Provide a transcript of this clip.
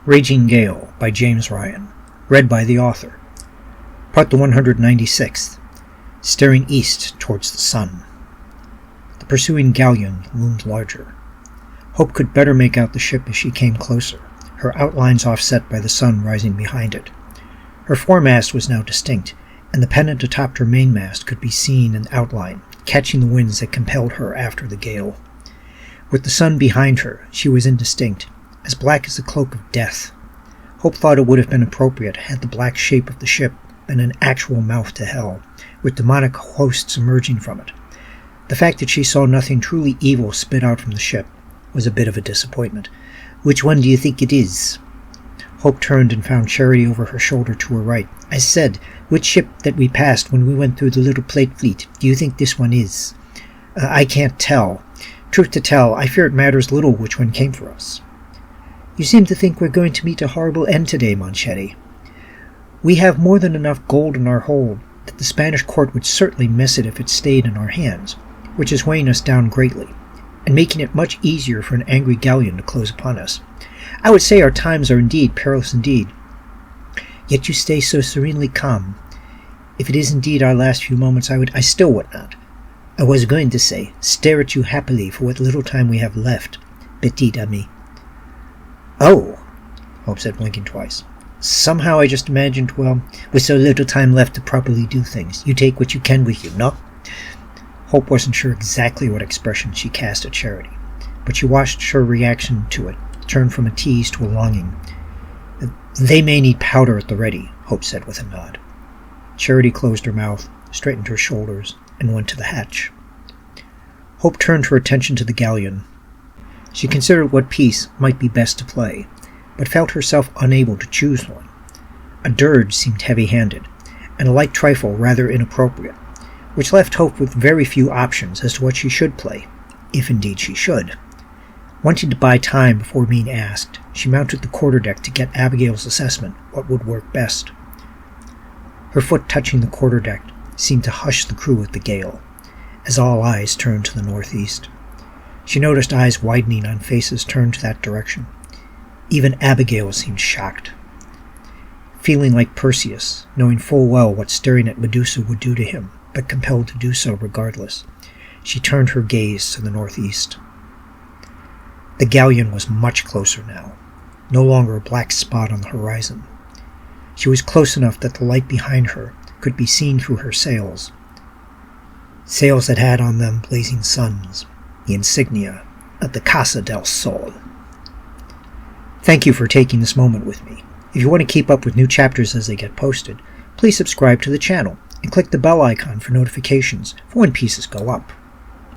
Raging Gale by James Ryan. Read by the author. Part the 196th. Staring east towards the sun. The pursuing galleon loomed larger. Hope could better make out the ship as she came closer, her outlines offset by the sun rising behind it. Her foremast was now distinct, and the pennant atop her mainmast could be seen in outline, catching the winds that compelled her after the gale. With the sun behind her, she was indistinct, as black as the cloak of death. Hope thought it would have been appropriate had the black shape of the ship been an actual mouth to hell, with demonic hosts emerging from it. The fact that she saw nothing truly evil spit out from the ship was a bit of a disappointment. "Which one do you think it is?" Hope turned and found Charity over her shoulder to her right. "I said, which ship that we passed when we went through the little plate fleet do you think this one is?" I can't tell. Truth to tell, I fear it matters little which one came for us." "You seem to think we're going to meet a horrible end today, Manchetti." "We have more than enough gold in our hold that the Spanish court would certainly miss it if it stayed in our hands, which is weighing us down greatly, and making it much easier for an angry galleon to close upon us. I would say our times are indeed perilous indeed. Yet you stay so serenely calm. If it is indeed our last few moments, I still would not. I was going to say, stare at you happily for what little time we have left, petite amie." "Oh," Hope said, blinking twice. "Somehow I just imagined, well, with so little time left to properly do things, you take what you can with you, no?" Hope wasn't sure exactly what expression she cast at Charity, but she watched her reaction to it turn from a tease to a longing. "They may need powder at the ready," Hope said with a nod. Charity closed her mouth, straightened her shoulders, and went to the hatch. Hope turned her attention to the galleon. She considered what piece might be best to play, but felt herself unable to choose one. A dirge seemed heavy-handed, and a light trifle rather inappropriate, which left Hope with very few options as to what she should play, if indeed she should. Wanting to buy time before being asked, she mounted the quarterdeck to get Abigail's assessment what would work best. Her foot touching the quarterdeck seemed to hush the crew at the gale, as all eyes turned to the northeast. She noticed eyes widening on faces turned to that direction. Even Abigail seemed shocked. Feeling like Perseus, knowing full well what staring at Medusa would do to him, but compelled to do so regardless, she turned her gaze to the northeast. The galleon was much closer now, no longer a black spot on the horizon. She was close enough that the light behind her could be seen through her sails. Sails that had on them blazing suns, the insignia of the Casa del Sol. Thank you for taking this moment with me. If you want to keep up with new chapters as they get posted, please subscribe to the channel and click the bell icon for notifications for when pieces go up.